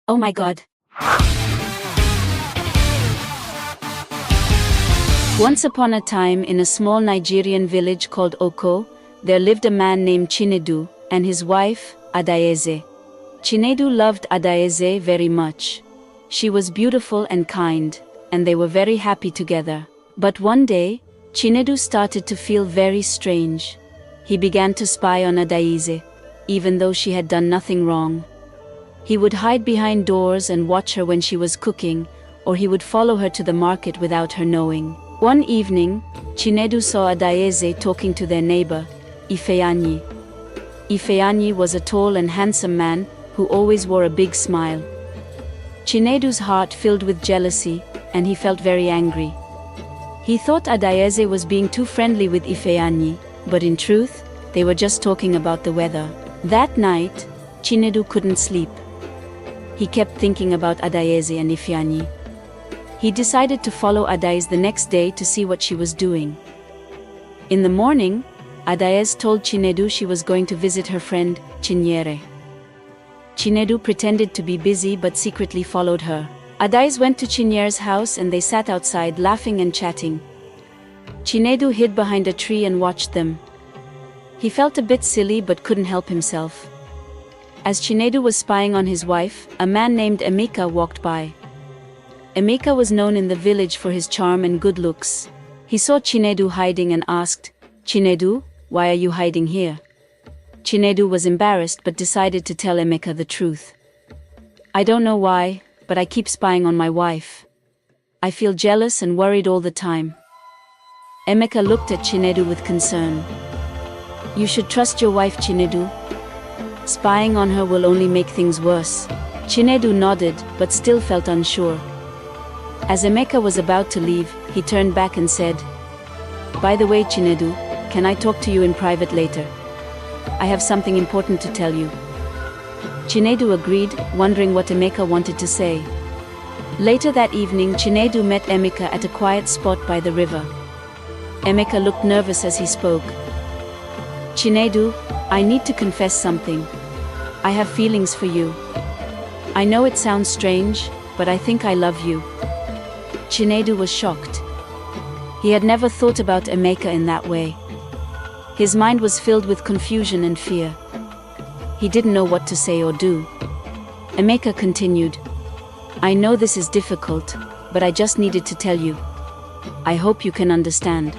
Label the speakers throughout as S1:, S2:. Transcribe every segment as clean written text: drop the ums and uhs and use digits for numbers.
S1: Oh my god. Once upon a time in a small Nigerian village called Oko, there lived a man named Chinedu and his wife, Adaeze. Chinedu loved Adaeze very much. She was beautiful and kind, and they were very happy together. But one day, Chinedu started to feel very strange. He began to spy on Adaeze, even though she had done nothing wrong. He would hide behind doors and watch her when she was cooking, or he would follow her to the market without her knowing. One evening, Chinedu saw Adaeze talking to their neighbor, Ifeanyi. Ifeanyi was a tall and handsome man who always wore a big smile. Chinedu's heart filled with jealousy, and he felt very angry. He thought Adaeze was being too friendly with Ifeanyi, but in truth, they were just talking about the weather. That night, Chinedu couldn't sleep. He kept thinking about Adaeze and Ifeanyi. He decided to follow Adaeze the next day to see what she was doing. In the morning, Adaeze told Chinedu she was going to visit her friend, Chinyere. Chinedu pretended to be busy but secretly followed her. Adaeze went to Chinyere's house and they sat outside laughing and chatting. Chinedu hid behind a tree and watched them. He felt a bit silly but couldn't help himself. As Chinedu was spying on his wife, a man named Emeka walked by. Emeka was known in the village for his charm and good looks. He saw Chinedu hiding and asked, "Chinedu, why are you hiding here?" Chinedu was embarrassed but decided to tell Emeka the truth. "I don't know why, but I keep spying on my wife. I feel jealous and worried all the time." Emeka looked at Chinedu with concern. "You should trust your wife, Chinedu. Spying on her will only make things worse." Chinedu nodded but still felt unsure. As Emeka was about to leave, he turned back and said, "By the way, Chinedu, can I talk to you in private later? I have something important to tell you." Chinedu agreed, wondering what Emeka wanted to say. Later that evening, Chinedu met Emeka at a quiet spot by the river. Emeka looked nervous as he spoke. "Chinedu, I need to confess something. I have feelings for you. I know it sounds strange, but I think I love you." Chinedu was shocked. He had never thought about Emeka in that way. His mind was filled with confusion and fear. He didn't know what to say or do. Emeka continued, "I know this is difficult, but I just needed to tell you. I hope you can understand."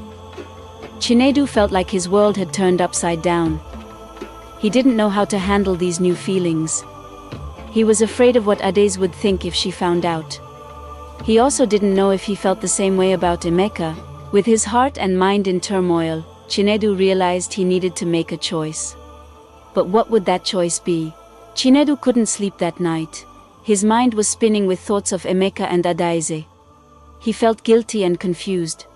S1: Chinedu felt like his world had turned upside down. He didn't know how to handle these new feelings. He was afraid of what Adaeze would think if she found out. He also didn't know if he felt the same way about Emeka. With his heart and mind in turmoil, Chinedu realized he needed to make a choice. But what would that choice be? Chinedu couldn't sleep that night. His mind was spinning with thoughts of Emeka and Adaeze. He felt guilty and confused.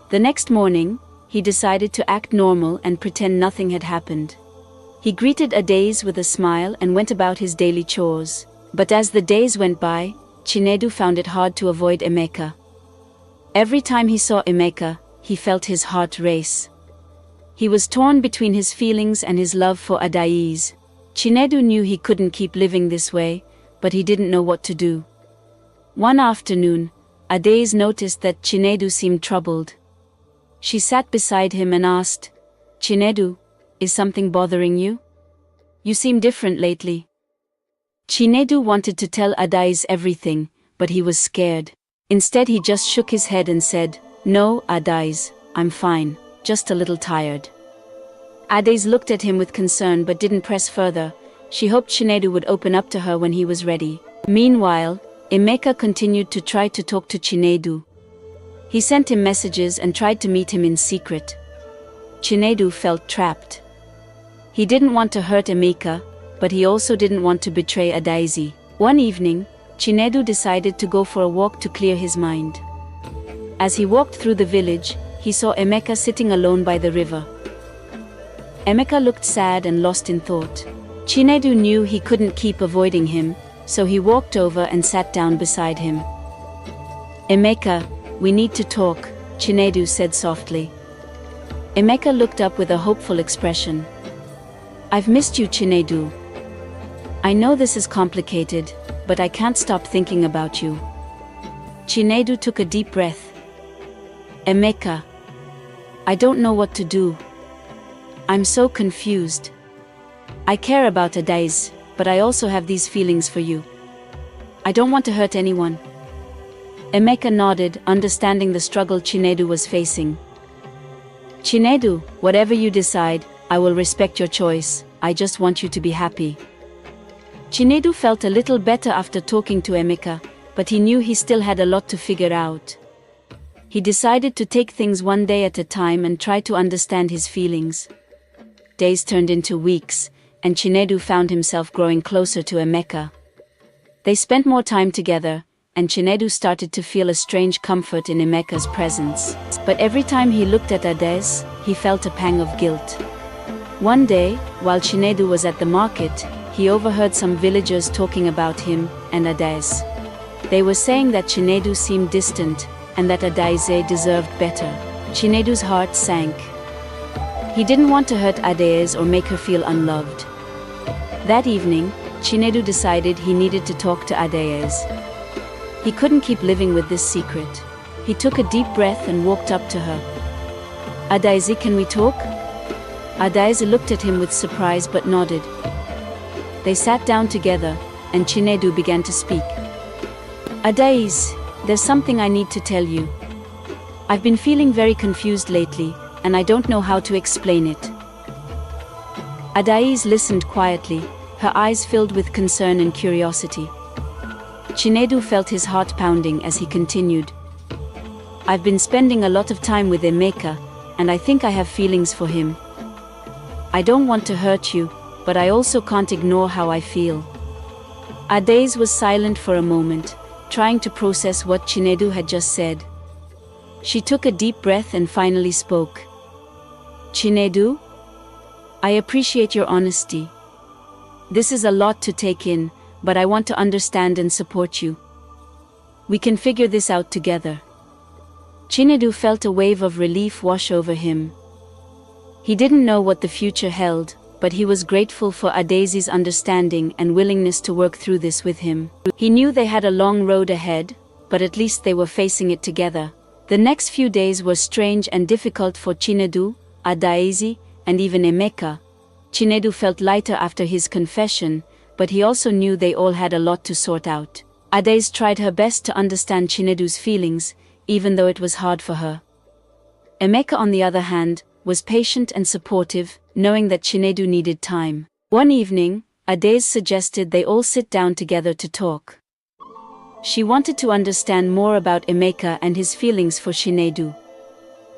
S1: The next morning, he decided to act normal and pretend nothing had happened. He greeted Adaeze with a smile and went about his daily chores. But as the days went by, Chinedu found it hard to avoid Emeka. Every time he saw Emeka, he felt his heart race. He was torn between his feelings and his love for Adaeze. Chinedu knew he couldn't keep living this way, but he didn't know what to do. One afternoon, Adaeze noticed that Chinedu seemed troubled. She sat beside him and asked, "Chinedu, is something bothering you? You seem different lately." Chinedu wanted to tell Adaeze everything, but he was scared. Instead he just shook his head and said, "No, Adaeze, I'm fine, just a little tired." Adaeze looked at him with concern but didn't press further. She hoped Chinedu would open up to her when he was ready. Meanwhile, Emeka continued to try to talk to Chinedu. He sent him messages and tried to meet him in secret. Chinedu felt trapped. He didn't want to hurt Emeka, but he also didn't want to betray Adaeze. One evening, Chinedu decided to go for a walk to clear his mind. As he walked through the village, he saw Emeka sitting alone by the river. Emeka looked sad and lost in thought. Chinedu knew he couldn't keep avoiding him, so he walked over and sat down beside him. "Emeka, we need to talk," Chinedu said softly. Emeka looked up with a hopeful expression. "I've missed you, Chinedu. I know this is complicated, but I can't stop thinking about you. Chinedu took a deep breath. Emeka, I don't know what to do. I'm so confused. I care about Adaeze, but I also have these feelings for you. I don't want to hurt anyone. Emeka nodded, understanding the struggle Chinedu was facing. Chinedu, whatever you decide, I will respect your choice. I just want you to be happy. Chinedu felt a little better after talking to Emeka, but he knew he still had a lot to figure out. He decided to take things one day at a time and try to understand his feelings. Days turned into weeks, and Chinedu found himself growing closer to Emeka. They spent more time together, and Chinedu started to feel a strange comfort in Emeka's presence. But every time he looked at Adaeze, he felt a pang of guilt. One day, while Chinedu was at the market, he overheard some villagers talking about him and Adaeze. They were saying that Chinedu seemed distant, and that Adaeze deserved better. Chinedu's heart sank. He didn't want to hurt Adaeze or make her feel unloved. That evening, Chinedu decided he needed to talk to Adaeze. He couldn't keep living with this secret. He took a deep breath and walked up to her. Adaeze, can we talk? Adaeze looked at him with surprise but nodded. They sat down together, and Chinedu began to speak. Adaeze, there's something I need to tell you. I've been feeling very confused lately, and I don't know how to explain it. Adaeze listened quietly, her eyes filled with concern and curiosity. Chinedu felt his heart pounding as he continued. I've been spending a lot of time with Emeka, and I think I have feelings for him. I don't want to hurt you, but I also can't ignore how I feel. Adaeze was silent for a moment, trying to process what Chinedu had just said. She took a deep breath and finally spoke. Chinedu, I appreciate your honesty. This is a lot to take in, but I want to understand and support you. We can figure this out together. Chinedu felt a wave of relief wash over him. He didn't know what the future held, but he was grateful for Adaeze's understanding and willingness to work through this with him. He knew they had a long road ahead, but at least they were facing it together. The next few days were strange and difficult for Chinedu, Adaeze, and even Emeka. Chinedu felt lighter after his confession, but he also knew they all had a lot to sort out. Adaeze tried her best to understand Chinedu's feelings, even though it was hard for her. Emeka, on the other hand, was patient and supportive, knowing that Chinedu needed time. One evening, Adaeze suggested they all sit down together to talk. She wanted to understand more about Emeka and his feelings for Chinedu.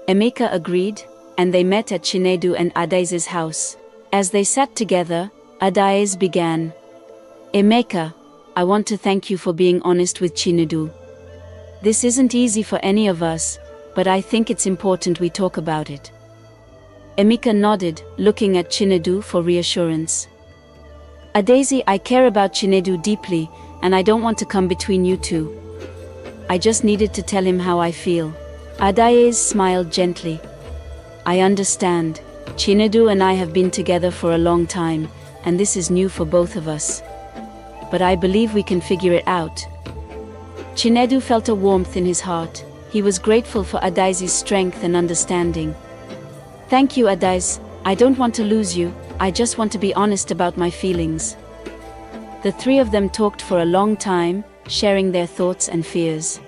S1: Emeka agreed, and they met at Chinedu and Adaeze's house. As they sat together, Adaeze began. Emeka, I want to thank you for being honest with Chinedu. This isn't easy for any of us, but I think it's important we talk about it. Emeka nodded, looking at Chinedu for reassurance. Adaeze, I care about Chinedu deeply, and I don't want to come between you two. I just needed to tell him how I feel. Adaeze smiled gently. I understand. Chinedu and I have been together for a long time, and this is new for both of us. But I believe we can figure it out. Chinedu felt a warmth in his heart. He was grateful for Adaeze's strength and understanding. Thank you, Adaeze. I don't want to lose you, I just want to be honest about my feelings. The three of them talked for a long time, sharing their thoughts and fears.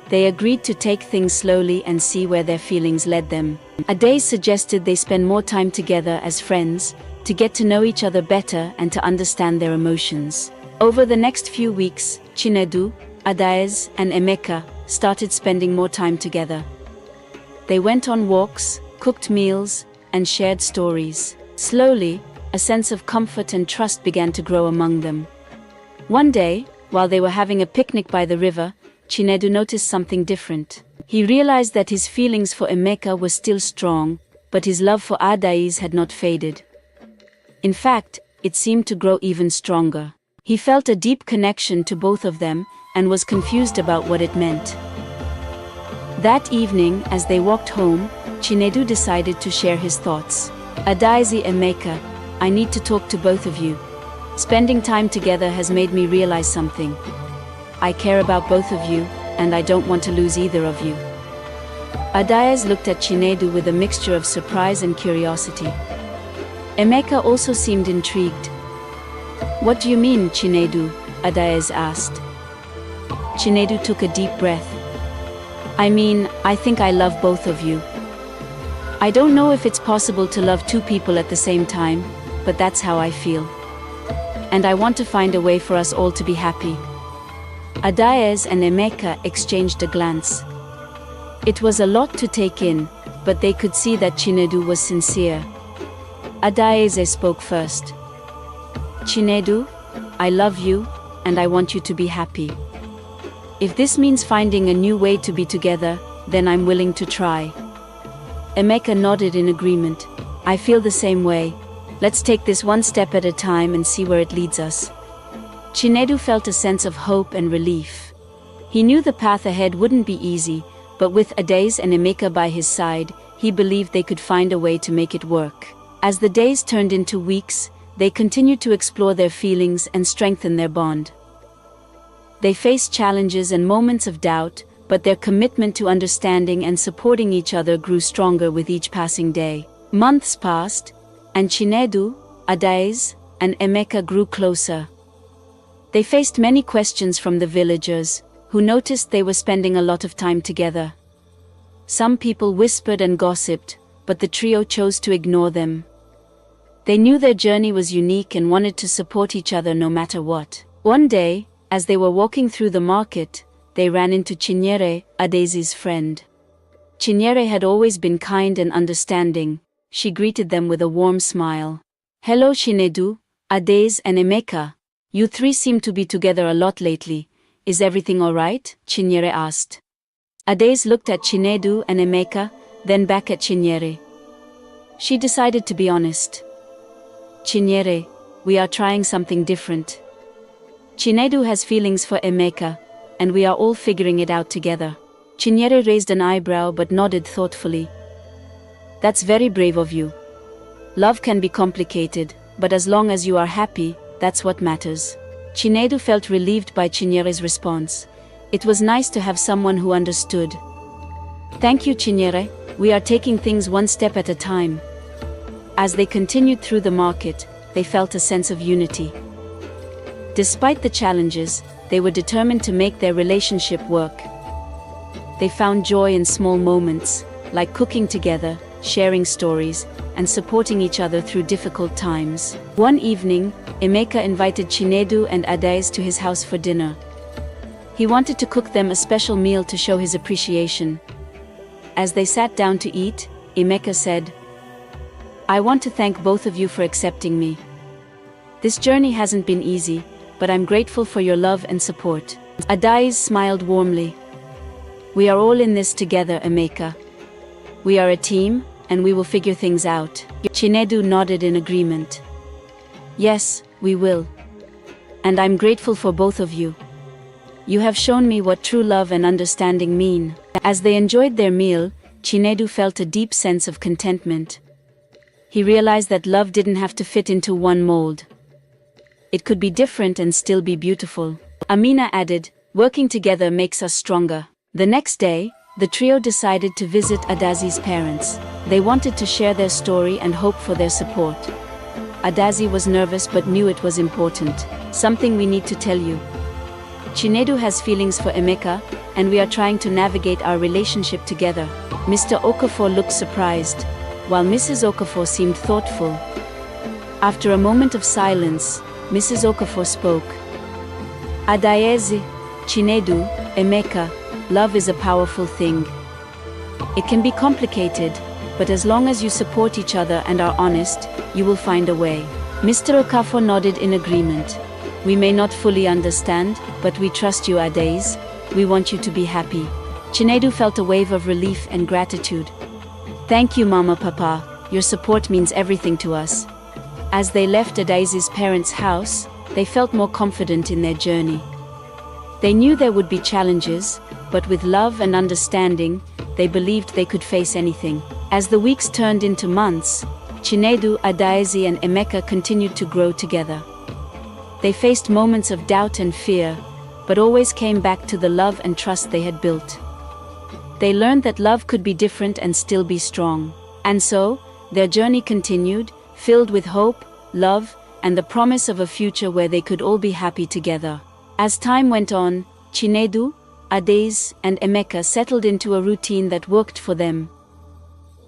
S1: They agreed to take things slowly and see where their feelings led them. Adaeze suggested they spend more time together as friends, to get to know each other better and to understand their emotions. Over the next few weeks, Chinedu, Adaeze, and Emeka started spending more time together. They went on walks, cooked meals, and shared stories. Slowly, a sense of comfort and trust began to grow among them. One day, while they were having a picnic by the river, Chinedu noticed something different. He realized that his feelings for Emeka were still strong, but his love for Adaeze had not faded. In fact, it seemed to grow even stronger. He felt a deep connection to both of them and was confused about what it meant. That evening, as they walked home, Chinedu decided to share his thoughts. Adaeze, Emeka, I need to talk to both of you. Spending time together has made me realize something. I care about both of you, and I don't want to lose either of you. Adaeze looked at Chinedu with a mixture of surprise and curiosity. Emeka also seemed intrigued. "What do you mean, Chinedu?" Adaeze asked. Chinedu took a deep breath. "I mean, I think I love both of you. I don't know if it's possible to love two people at the same time, but that's how I feel. And I want to find a way for us all to be happy." Adaeze and Emeka exchanged a glance. It was a lot to take in, but they could see that Chinedu was sincere. Adaeze spoke first. "Chinedu, I love you, and I want you to be happy. If this means finding a new way to be together, then I'm willing to try." Emeka nodded in agreement. "I feel the same way. Let's take this one step at a time and see where it leads us." Chinedu felt a sense of hope and relief. He knew the path ahead wouldn't be easy, but with Adaeze and Emeka by his side, he believed they could find a way to make it work. As the days turned into weeks, they continued to explore their feelings and strengthen their bond. They faced challenges and moments of doubt, but their commitment to understanding and supporting each other grew stronger with each passing day. Months passed, and Chinedu, Adaeze, and Emeka grew closer. They faced many questions from the villagers, who noticed they were spending a lot of time together. Some people whispered and gossiped, but the trio chose to ignore them. They knew their journey was unique and wanted to support each other no matter what. One day, as they were walking through the market, they ran into Chinyere, Adaeze's friend. Chinyere had always been kind and understanding. She greeted them with a warm smile. "Hello Chinedu, Adaeze and Emeka. You three seem to be together a lot lately. Is everything alright?" Chinyere asked. Adaeze looked at Chinedu and Emeka, then back at Chinyere. She decided to be honest. "Chinyere, we are trying something different. Chinedu has feelings for Emeka, and we are all figuring it out together." Chinyere raised an eyebrow but nodded thoughtfully. "That's very brave of you. Love can be complicated, but as long as you are happy, that's what matters." Chinedu felt relieved by Chinyere's response. It was nice to have someone who understood. "Thank you, Chinyere. We are taking things one step at a time." As they continued through the market, they felt a sense of unity. Despite the challenges, they were determined to make their relationship work. They found joy in small moments, like cooking together, sharing stories, and supporting each other through difficult times. One evening, Emeka invited Chinedu and Adaeze to his house for dinner. He wanted to cook them a special meal to show his appreciation. As they sat down to eat, Emeka said, "I want to thank both of you for accepting me. This journey hasn't been easy, but I'm grateful for your love and support." Adaeze smiled warmly. "We are all in this together, Emeka. We are a team, and we will figure things out." Chinedu nodded in agreement. "Yes, we will. And I'm grateful for both of you. You have shown me what true love and understanding mean." As they enjoyed their meal, Chinedu felt a deep sense of contentment. He realized that love didn't have to fit into one mold. It could be different and still be beautiful. Amina added, "Working together makes us stronger." The next day, the trio decided to visit Adaeze's parents. They wanted to share their story and hope for their support. Adaeze was nervous but knew it was important. "Something we need to tell you. Chinedu has feelings for Emeka, and we are trying to navigate our relationship together." Mr. Okafor looked surprised, while Mrs. Okafor seemed thoughtful. After a moment of silence, Mrs. Okafor spoke. "Adaeze, Chinedu, Emeka, love is a powerful thing. It can be complicated, but as long as you support each other and are honest, you will find a way." Mr. Okafor nodded in agreement. "We may not fully understand, but we trust you, Adaeze. We want you to be happy." Chinedu felt a wave of relief and gratitude. "Thank you, Mama Papa. Your support means everything to us." As they left Adaeze's parents' house, they felt more confident in their journey. They knew there would be challenges, but with love and understanding, they believed they could face anything. As the weeks turned into months, Chinedu, Adaeze and Emeka continued to grow together. They faced moments of doubt and fear, but always came back to the love and trust they had built. They learned that love could be different and still be strong. And so, their journey continued, filled with hope, love, and the promise of a future where they could all be happy together. As time went on, Chinedu, Adaeze, and Emeka settled into a routine that worked for them.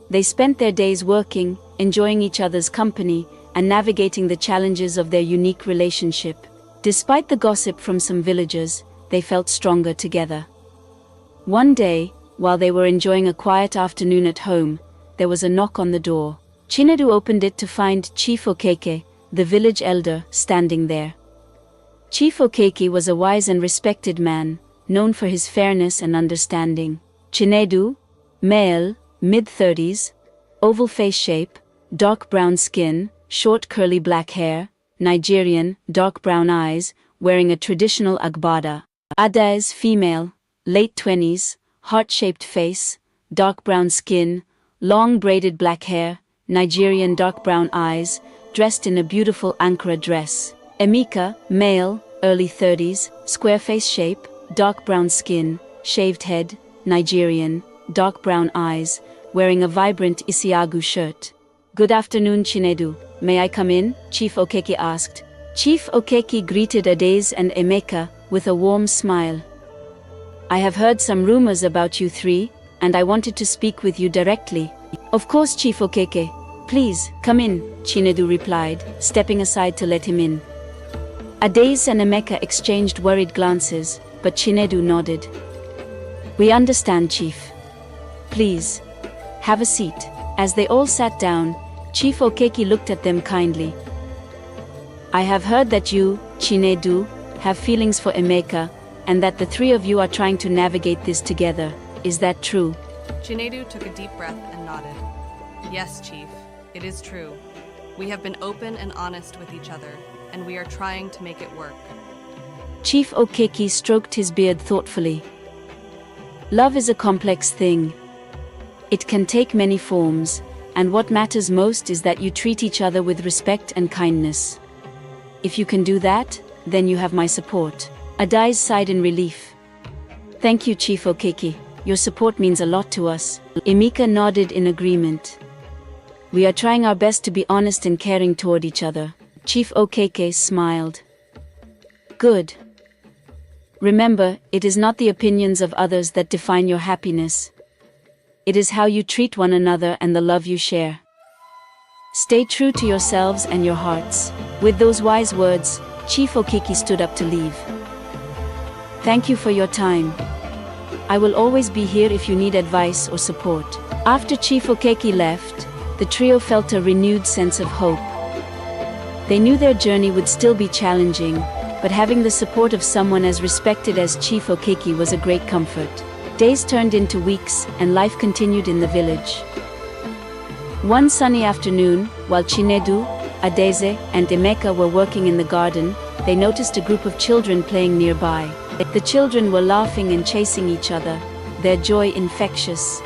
S1: They spent their days working, enjoying each other's company, and navigating the challenges of their unique relationship. Despite the gossip from some villagers, they felt stronger together. One day, while they were enjoying a quiet afternoon at home, there was a knock on the door. Chinedu opened it to find Chief Okeke, the village elder, standing there. Chief Okeke was a wise and respected man, known for his fairness and understanding. Chinedu, male, mid-30s, oval face shape, dark brown skin, short curly black hair, Nigerian, dark brown eyes, wearing a traditional agbada. Adaeze, female, late 20s, heart-shaped face, dark brown skin, long braided black hair, Nigerian dark brown eyes, dressed in a beautiful Ankara dress. Emeka, male, early 30s, square face shape, dark brown skin, shaved head, Nigerian, dark brown eyes, wearing a vibrant Isiagu shirt. "Good afternoon, Chinedu. May I come in?" Chief Okeke asked. Chief Okeke greeted Adaeze and Emeka with a warm smile. "I have heard some rumors about you three, and I wanted to speak with you directly." "Of course, Chief Okeke. Please, come in," Chinedu replied, stepping aside to let him in. Adaeze and Emeka exchanged worried glances, but Chinedu nodded. "We understand, Chief. Please, have a seat." As they all sat down, Chief Okeke looked at them kindly. "I have heard that you, Chinedu, have feelings for Emeka, and that the three of you are trying to navigate this together. Is that true?"
S2: Chinedu took a deep breath and nodded. "Yes, Chief, it is true. We have been open and honest with each other, and we are trying to make it work."
S1: Chief Okeke stroked his beard thoughtfully. "Love is a complex thing. It can take many forms, and what matters most is that you treat each other with respect and kindness. If you can do that, then you have my support." Adaeze sighed in relief. "Thank you, Chief Okeke. Your support means a lot to us." Emeka nodded in agreement. "We are trying our best to be honest and caring toward each other." Chief Okeke smiled. "Good. Remember, it is not the opinions of others that define your happiness. It is how you treat one another and the love you share. Stay true to yourselves and your hearts." With those wise words, Chief Okeke stood up to leave. "Thank you for your time. I will always be here if you need advice or support." After Chief Okeke left, the trio felt a renewed sense of hope. They knew their journey would still be challenging, but having the support of someone as respected as Chief Okeke was a great comfort. Days turned into weeks, and life continued in the village. One sunny afternoon, while Chinedu, Adaeze, and Emeka were working in the garden, they noticed a group of children playing nearby. The children were laughing and chasing each other, their joy infectious.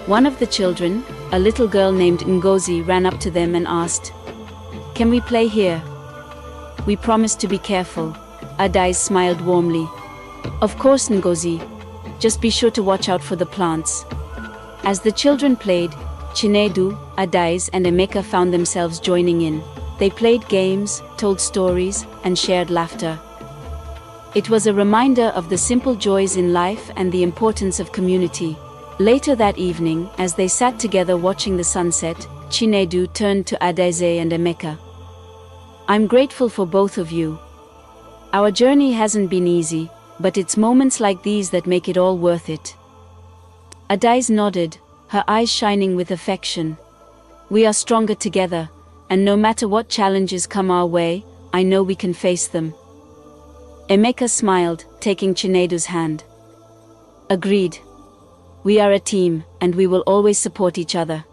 S1: One of the children, a little girl named Ngozi, ran up to them and asked, "Can we play here?" "We promise to be careful." Adaeze smiled warmly. "Of course, Ngozi. Just be sure to watch out for the plants." As the children played, Chinedu, Adaeze, and Emeka found themselves joining in. They played games, told stories, and shared laughter. It was a reminder of the simple joys in life and the importance of community. Later that evening, as they sat together watching the sunset, Chinedu turned to Adaeze and Emeka. "I'm grateful for both of you. Our journey hasn't been easy, but it's moments like these that make it all worth it." Adaeze nodded, her eyes shining with affection. "We are stronger together, and no matter what challenges come our way, I know we can face them." Emeka smiled, taking Chinedu's hand. "Agreed. We are a team, and we will always support each other."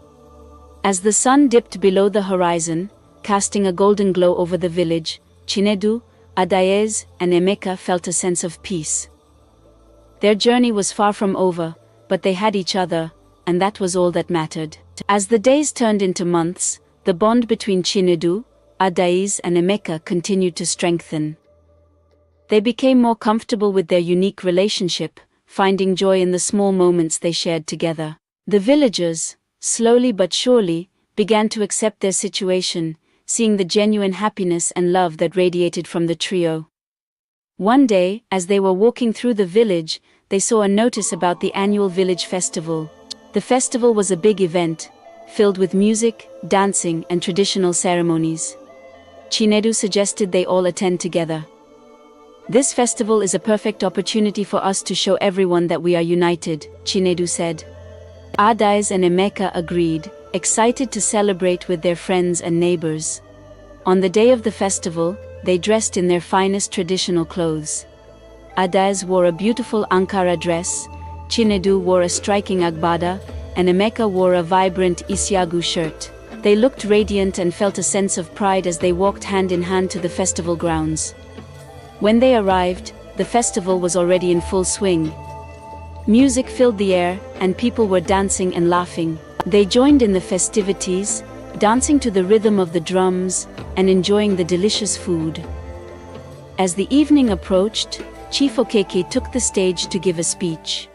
S1: As the sun dipped below the horizon, casting a golden glow over the village, Chinedu, Adaeze, and Emeka felt a sense of peace. Their journey was far from over, but they had each other, and that was all that mattered. As the days turned into months, the bond between Chinedu, Adaize and Emeka continued to strengthen. They became more comfortable with their unique relationship, finding joy in the small moments they shared together. The villagers, slowly but surely, began to accept their situation, seeing the genuine happiness and love that radiated from the trio. One day, as they were walking through the village, they saw a notice about the annual village festival. The festival was a big event, filled with music, dancing, and traditional ceremonies. Chinedu suggested they all attend together. "This festival is a perfect opportunity for us to show everyone that we are united," Chinedu said. Adaize and Emeka agreed, excited to celebrate with their friends and neighbors. On the day of the festival, they dressed in their finest traditional clothes. Adaize wore a beautiful Ankara dress, Chinedu wore a striking agbada, and Emeka wore a vibrant Isiagu shirt. They looked radiant and felt a sense of pride as they walked hand in hand to the festival grounds. When they arrived, the festival was already in full swing. Music filled the air, and people were dancing and laughing. They joined in the festivities, dancing to the rhythm of the drums, and enjoying the delicious food. As the evening approached, Chief Okeke took the stage to give a speech.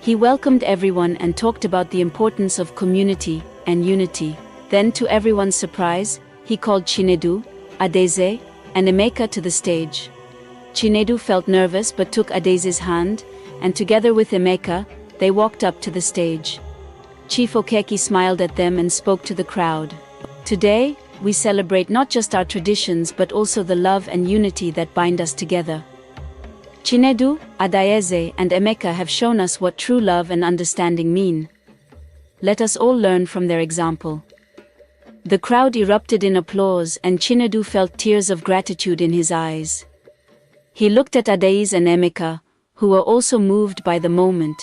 S1: He welcomed everyone and talked about the importance of community and unity. Then, to everyone's surprise, he called Chinedu, Adaize, and Emeka to the stage. Chinedu felt nervous but took Adaize's hand, and together with Emeka, they walked up to the stage. Chief Okeke smiled at them and spoke to the crowd. "Today, we celebrate not just our traditions but also the love and unity that bind us together. Chinedu, Adaize, and Emeka have shown us what true love and understanding mean. Let us all learn from their example." The crowd erupted in applause, and Chinedu felt tears of gratitude in his eyes. He looked at Adaize and Emeka, who were also moved by the moment.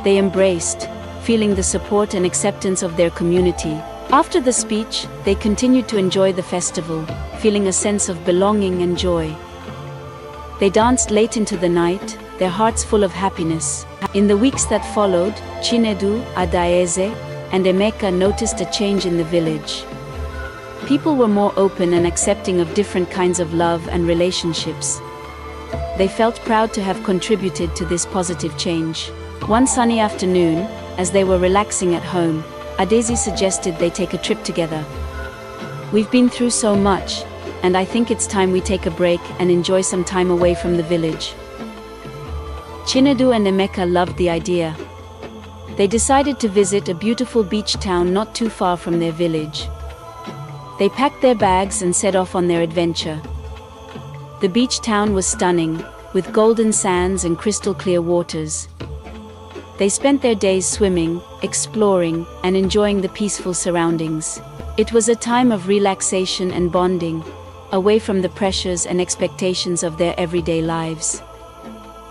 S1: They embraced, feeling the support and acceptance of their community. After the speech, they continued to enjoy the festival, feeling a sense of belonging and joy. They danced late into the night, their hearts full of happiness. In the weeks that followed, Chinedu, Adaize, and Emeka noticed a change in the village. People were more open and accepting of different kinds of love and relationships. They felt proud to have contributed to this positive change. One sunny afternoon, as they were relaxing at home, Adaize suggested they take a trip together. "We've been through so much, and I think it's time we take a break and enjoy some time away from the village." Chinedu and Emeka loved the idea. They decided to visit a beautiful beach town not too far from their village. They packed their bags and set off on their adventure. The beach town was stunning, with golden sands and crystal clear waters. They spent their days swimming, exploring, and enjoying the peaceful surroundings. It was a time of relaxation and bonding, away from the pressures and expectations of their everyday lives.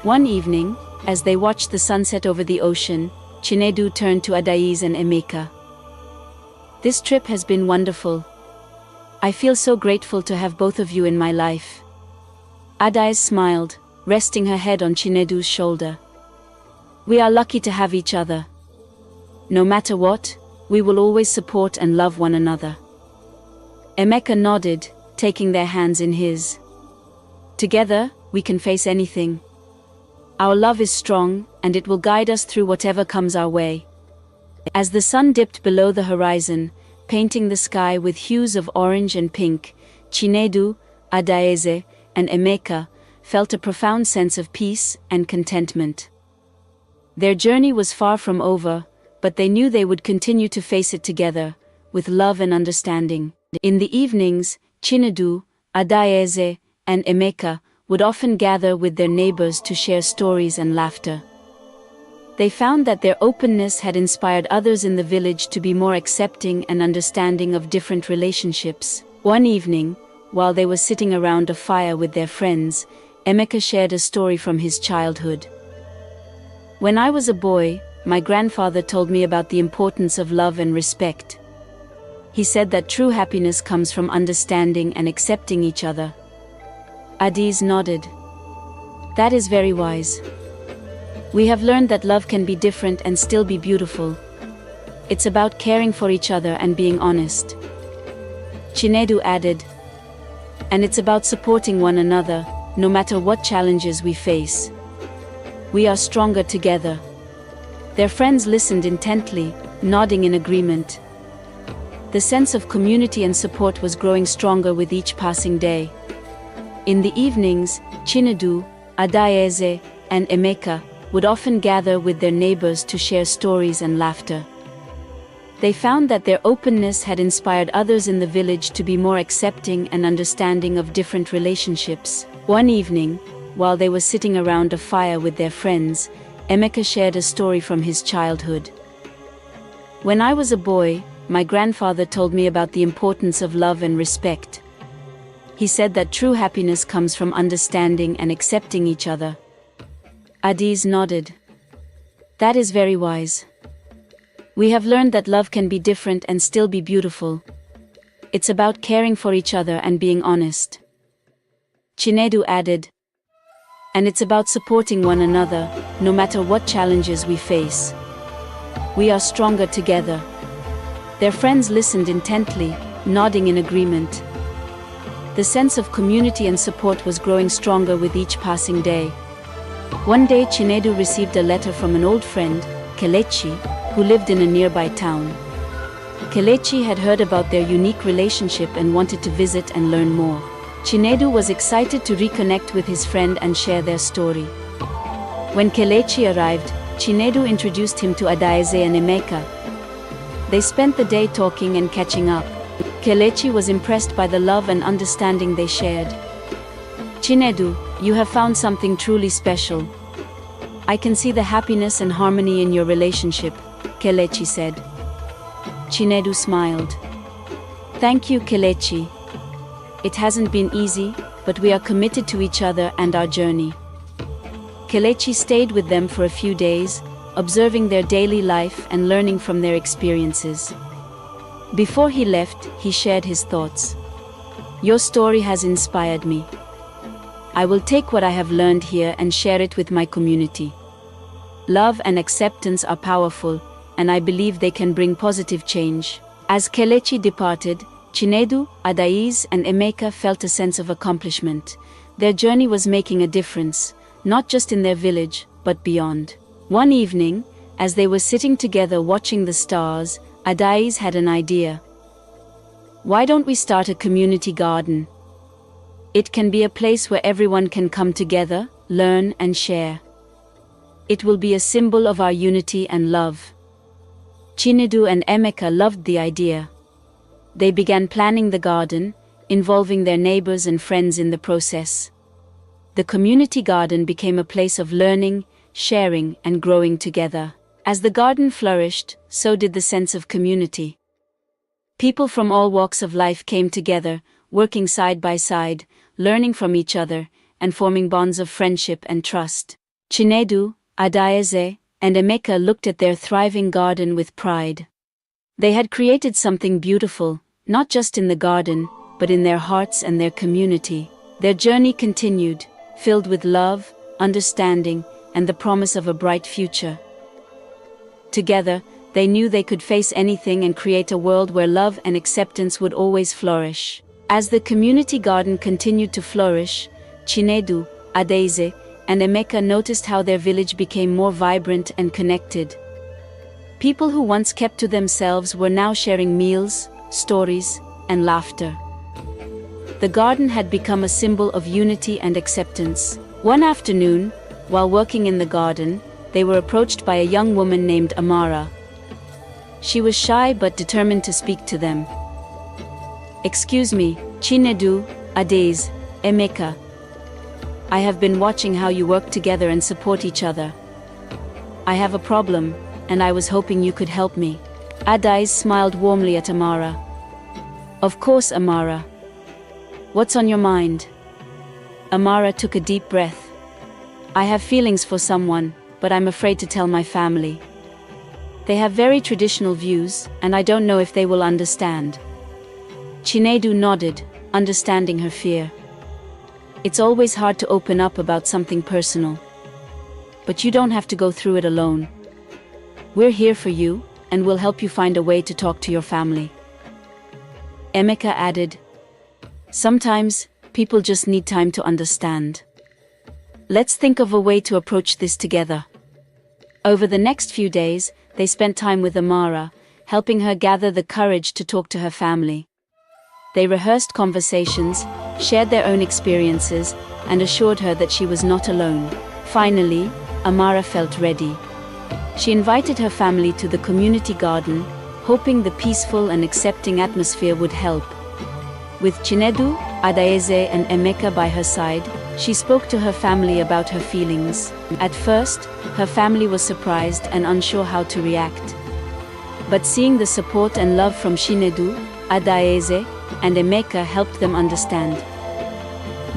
S1: One evening, as they watched the sunset over the ocean, Chinedu turned to Adaize and Emeka. "This trip has been wonderful. I feel so grateful to have both of you in my life." Adaize smiled, resting her head on Chinedu's shoulder. "We are lucky to have each other. No matter what, we will always support and love one another." Emeka nodded, taking their hands in his. "Together, we can face anything. Our love is strong, and it will guide us through whatever comes our way." As the sun dipped below the horizon, painting the sky with hues of orange and pink, Chinedu, Adaize, and Emeka felt a profound sense of peace and contentment. Their journey was far from over, but they knew they would continue to face it together, with love and understanding. In the evenings, Chinedu, Adaize, and Emeka would often gather with their neighbors to share stories and laughter. They found that their openness had inspired others in the village to be more accepting and understanding of different relationships. One evening, while they were sitting around a fire with their friends, Emeka shared a story from his childhood. "When I was a boy, my grandfather told me about the importance of love and respect. He said that true happiness comes from understanding and accepting each other." Adaize nodded. "That is very wise. We have learned that love can be different and still be beautiful. It's about caring for each other and being honest." Chinedu added. And it's about supporting one another, no matter what challenges we face. We are stronger together. Their friends listened intently, nodding in agreement. The sense of community and support was growing stronger with each passing day. In the evenings, Chinedu, Adaeze, and Emeka would often gather with their neighbors to share stories and laughter. They found that their openness had inspired others in the village to be more accepting and understanding of different relationships. One evening, while they were sitting around a fire with their friends, Emeka shared a story from his childhood. When I was a boy, my grandfather told me about the importance of love and respect. He said that true happiness comes from understanding and accepting each other. Adiz nodded. That is very wise. We have learned that love can be different and still be beautiful. It's about caring for each other and being honest. Chinedu added. And it's about supporting one another, no matter what challenges we face. We are stronger together. Their friends listened intently, nodding in agreement. The sense of community and support was growing stronger with each passing day. One day Chinedu received a letter from an old friend, Kelechi, who lived in a nearby town. Kelechi had heard about their unique relationship and wanted to visit and learn more. Chinedu was excited to reconnect with his friend and share their story. When Kelechi arrived, Chinedu introduced him to Adaeze and Emeka. They spent the day talking and catching up. Kelechi was impressed by the love and understanding they shared. Chinedu, you have found something truly special. I can see the happiness and harmony in your relationship, Kelechi said. Chinedu smiled. Thank you, Kelechi. It hasn't been easy, but we are committed to each other and our journey. Kelechi stayed with them for a few days, observing their daily life and learning from their experiences. Before he left, he shared his thoughts. Your story has inspired me. I will take what I have learned here and share it with my community. Love and acceptance are powerful, and I believe they can bring positive change. As Kelechi departed, Chinedu, Adaeze, and Emeka felt a sense of accomplishment. Their journey was making a difference, not just in their village, but beyond. One evening, as they were sitting together watching the stars, Adaeze had an idea. Why don't we start a community garden? It can be a place where everyone can come together, learn and share. It will be a symbol of our unity and love. Chinedu and Emeka loved the idea. They began planning the garden, involving their neighbors and friends in the process. The community garden became a place of learning, sharing, and growing together. As the garden flourished, so did the sense of community. People from all walks of life came together, working side by side, learning from each other, and forming bonds of friendship and trust. Chinedu, Adaeze, and Emeka looked at their thriving garden with pride. They had created something beautiful, not just in the garden, but in their hearts and their community. Their journey continued, filled with love, understanding, and the promise of a bright future. Together, they knew they could face anything and create a world where love and acceptance would always flourish. As the community garden continued to flourish, Chinedu, Adaeze, and Emeka noticed how their village became more vibrant and connected. People who once kept to themselves were now sharing meals, stories, and laughter. The garden had become a symbol of unity and acceptance. One afternoon, while working in the garden, they were approached by a young woman named Amara. She was shy but determined to speak to them. Excuse me, Chinedu, Adaeze, Emeka. I have been watching how you work together and support each other. I have a problem, and I was hoping you could help me. Adaeze smiled warmly at Amara. Of course, Amara. What's on your mind? Amara took a deep breath. I have feelings for someone, but I'm afraid to tell my family. They have very traditional views, and I don't know if they will understand. Chinedu nodded, understanding her fear. It's always hard to open up about something personal. But you don't have to go through it alone. We're here for you, and we'll help you find a way to talk to your family. Emeka added, "Sometimes, people just need time to understand. Let's think of a way to approach this together." Over the next few days, they spent time with Amara, helping her gather the courage to talk to her family. They rehearsed conversations, shared their own experiences, and assured her that she was not alone. Finally, Amara felt ready. She invited her family to the community garden, hoping the peaceful and accepting atmosphere would help. With Chinedu, Adaeze, and Emeka by her side, she spoke to her family about her feelings. At first, her family was surprised and unsure how to react. But seeing the support and love from Chinedu, Adaeze, and Emeka helped them understand.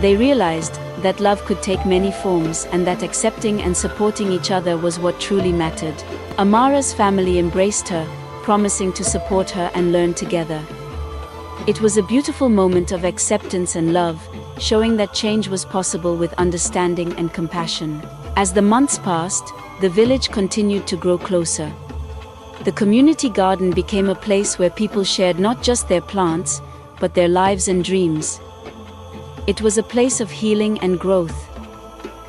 S1: They realized that love could take many forms and that accepting and supporting each other was what truly mattered. Amara's family embraced her, promising to support her and learn together. It was a beautiful moment of acceptance and love, showing that change was possible with understanding and compassion. As the months passed, the village continued to grow closer. The community garden became a place where people shared not just their plants, but their lives and dreams. It was a place of healing and growth,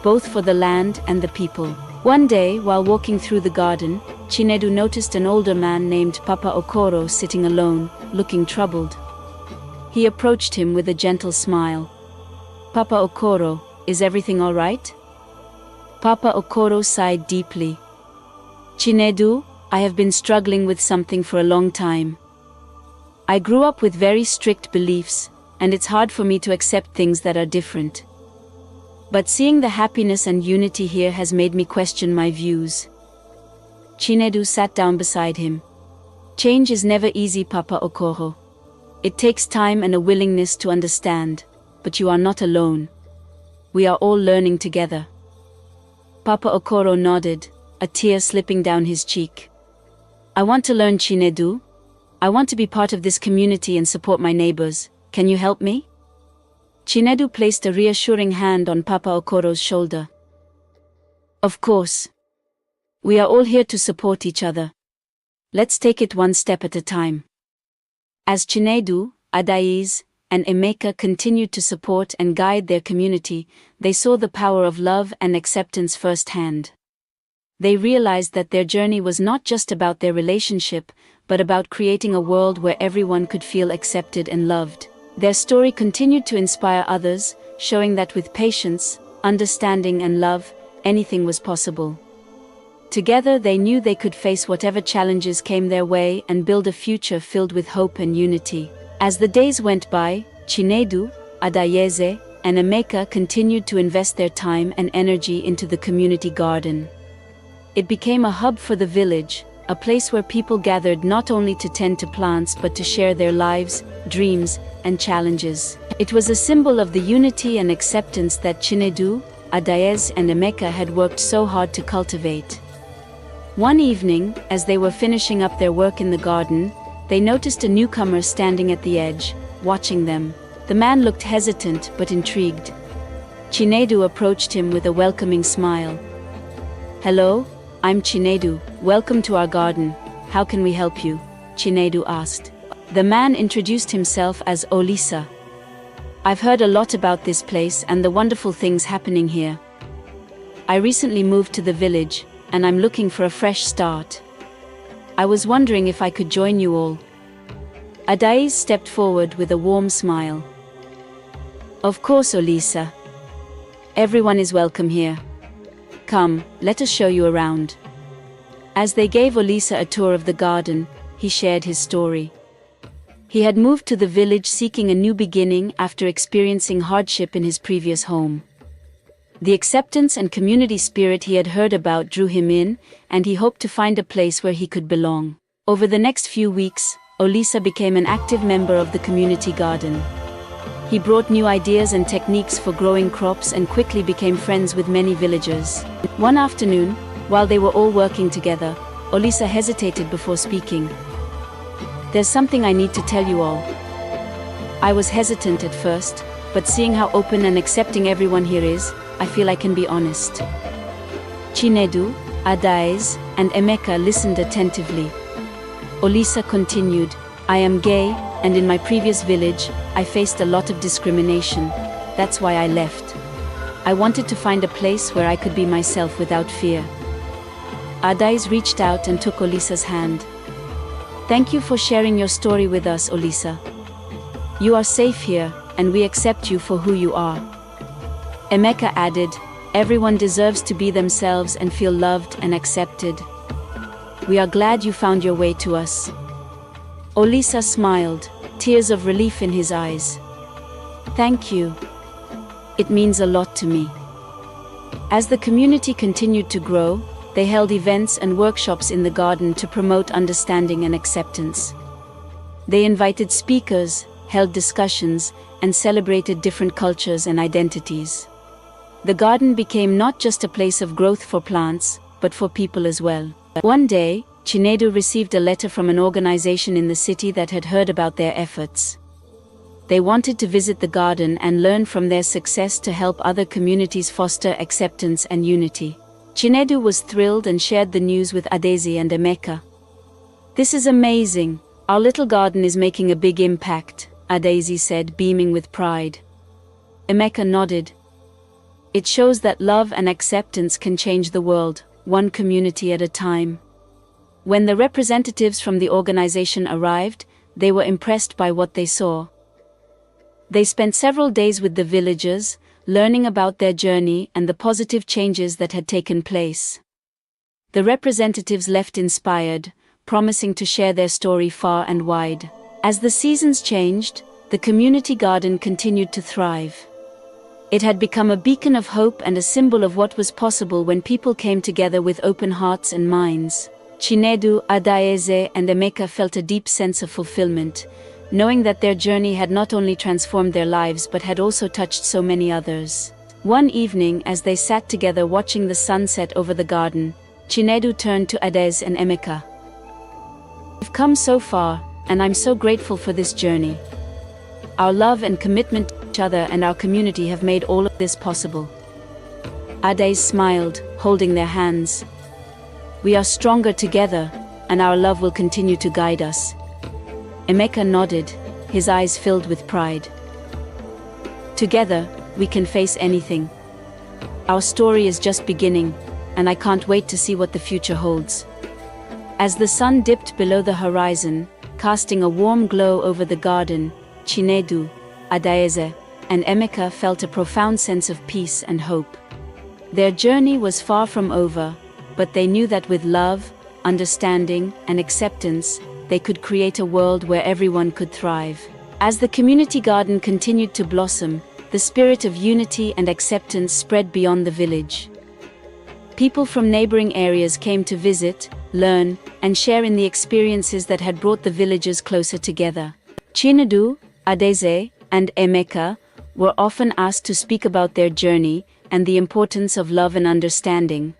S1: both for the land and the people. One day, while walking through the garden, Chinedu noticed an older man named Papa Okoro sitting alone, looking troubled. He approached him with a gentle smile. "Papa Okoro, is everything all right?" Papa Okoro sighed deeply. "Chinedu, I have been struggling with something for a long time. I grew up with very strict beliefs, and it's hard for me to accept things that are different. But seeing the happiness and unity here has made me question my views." Chinedu sat down beside him. "Change is never easy, Papa Okoro. It takes time and a willingness to understand, but you are not alone. We are all learning together." Papa Okoro nodded, a tear slipping down his cheek. "I want to learn, Chinedu. I want to be part of this community and support my neighbors. Can you help me?" Chinedu placed a reassuring hand on Papa Okoro's shoulder. "Of course. We are all here to support each other. Let's take it one step at a time." As Chinedu, Adaeze, and Emeka continued to support and guide their community, they saw the power of love and acceptance firsthand. They realized that their journey was not just about their relationship, but about creating a world where everyone could feel accepted and loved. Their story continued to inspire others, showing that with patience, understanding, and love, anything was possible. Together they knew they could face whatever challenges came their way and build a future filled with hope and unity. As the days went by, Chinedu, Adaeze, and Emeka continued to invest their time and energy into the community garden. It became a hub for the village, a place where people gathered not only to tend to plants but to share their lives, dreams, and challenges. It was a symbol of the unity and acceptance that Chinedu, Adaeze, and Emeka had worked so hard to cultivate. One evening, as they were finishing up their work in the garden, they noticed a newcomer standing at the edge, watching them. The man looked hesitant but intrigued. Chinedu approached him with a welcoming smile. "Hello, I'm Chinedu. Welcome to our garden. How can we help you?" Chinedu asked. The man introduced himself as Olisa. "I've heard a lot about this place and the wonderful things happening here. I recently moved to the village, and I'm looking for a fresh start. I was wondering if I could join you all." Adaeze stepped forward with a warm smile. "Of course, Olisa. Everyone is welcome here. Come, let us show you around." As they gave Olisa a tour of the garden, he shared his story. He had moved to the village seeking a new beginning after experiencing hardship in his previous home. The acceptance and community spirit he had heard about drew him in, and he hoped to find a place where he could belong. Over the next few weeks, Olisa became an active member of the community garden. He brought new ideas and techniques for growing crops and quickly became friends with many villagers. One afternoon, while they were all working together, Olisa hesitated before speaking. "There's something I need to tell you all. I was hesitant at first, but seeing how open and accepting everyone here is, I feel I can be honest." Chinedu, Adaeze, and Emeka listened attentively. Olisa continued, "I am gay, and in my previous village, I faced a lot of discrimination. That's why I left. I wanted to find a place where I could be myself without fear. Adais reached out and took Olisa's hand. Thank you for sharing your story with us, Olisa. You are safe here, and we accept you for who you are. Emeka added, everyone deserves to be themselves and feel loved and accepted. We are glad you found your way to us. Olisa smiled, tears of relief in his eyes. Thank you. It means a lot to me. As the community continued to grow, they held events and workshops in the garden to promote understanding and acceptance. They invited speakers, held discussions, and celebrated different cultures and identities. The garden became not just a place of growth for plants, but for people as well. One day, Chinedu received a letter from an organization in the city that had heard about their efforts. They wanted to visit the garden and learn from their success to help other communities foster acceptance and unity. Chinedu was thrilled and shared the news with Adesi and Emeka. This is amazing. Our little garden is making a big impact, Adesi said, beaming with pride. Emeka nodded. It shows that love and acceptance can change the world, one community at a time. When the representatives from the organization arrived, they were impressed by what they saw. They spent several days with the villagers, learning about their journey and the positive changes that had taken place. The representatives left inspired, promising to share their story far and wide. As the seasons changed, the community garden continued to thrive. It had become a beacon of hope and a symbol of what was possible when people came together with open hearts and minds. Chinedu, Adaeze, and Emeka felt a deep sense of fulfillment, knowing that their journey had not only transformed their lives but had also touched so many others. One evening, as they sat together watching the sunset over the garden, Chinedu turned to Adez and Emeka. We've come so far, and I'm so grateful for this journey. Our love and commitment to each other and our community have made all of this possible. Adez smiled, holding their hands. We are stronger together, and our love will continue to guide us. Emeka nodded, his eyes filled with pride. Together, we can face anything. Our story is just beginning, and I can't wait to see what the future holds. As the sun dipped below the horizon, casting a warm glow over the garden, Chinedu, Adaeze, and Emeka felt a profound sense of peace and hope. Their journey was far from over, but they knew that with love, understanding, and acceptance, they could create a world where everyone could thrive. As the community garden continued to blossom, the spirit of unity and acceptance spread beyond the village. People from neighboring areas came to visit, learn, and share in the experiences that had brought the villagers closer together. Chinedu, Adeze, and Emeka were often asked to speak about their journey and the importance of love and understanding.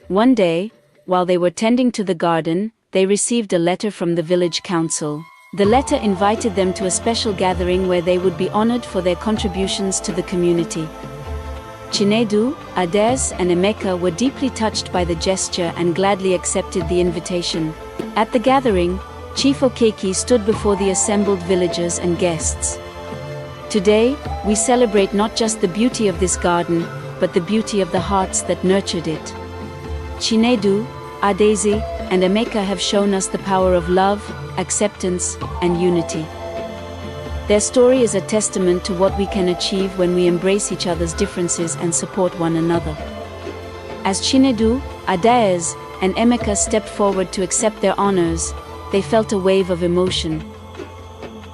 S1: One day, while they were tending to the garden, they received a letter from the village council. The letter invited them to a special gathering where they would be honored for their contributions to the community. Chinedu, Adez, and Emeka were deeply touched by the gesture and gladly accepted the invitation. At the gathering, Chief Okeke stood before the assembled villagers and guests. Today, we celebrate not just the beauty of this garden, but the beauty of the hearts that nurtured it. Chinedu, Adeze, and Emeka have shown us the power of love, acceptance, and unity. Their story is a testament to what we can achieve when we embrace each other's differences and support one another. As Chinedu, Adez, and Emeka stepped forward to accept their honors, they felt a wave of emotion.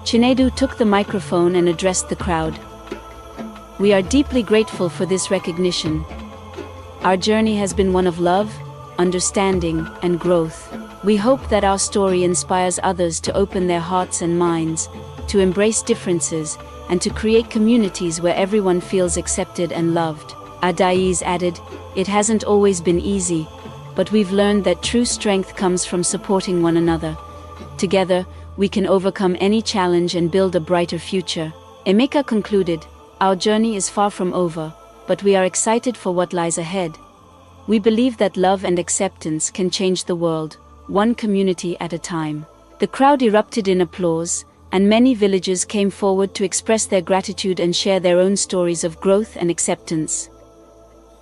S1: Chinedu took the microphone and addressed the crowd. We are deeply grateful for this recognition. Our journey has been one of love, understanding, and growth. We hope that our story inspires others to open their hearts and minds, to embrace differences, and to create communities where everyone feels accepted and loved. Adais added, it hasn't always been easy, but we've learned that true strength comes from supporting one another. Together, we can overcome any challenge and build a brighter future. Emeka concluded, our journey is far from over, but we are excited for what lies ahead. We believe that love and acceptance can change the world, one community at a time. The crowd erupted in applause, and many villagers came forward to express their gratitude and share their own stories of growth and acceptance.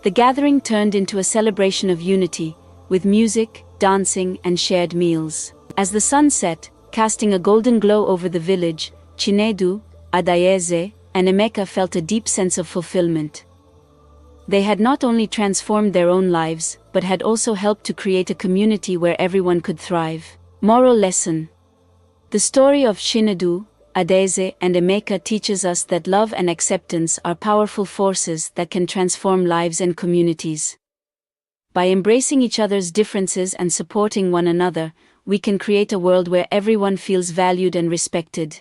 S1: The gathering turned into a celebration of unity, with music, dancing, and shared meals. As the sun set, casting a golden glow over the village, Chinedu, Adaeze, and Emeka felt a deep sense of fulfillment. They had not only transformed their own lives, but had also helped to create a community where everyone could thrive. Moral lesson: the story of Chinedu, Adaeze, and Emeka teaches us that love and acceptance are powerful forces that can transform lives and communities. By embracing each other's differences and supporting one another, we can create a world where everyone feels valued and respected.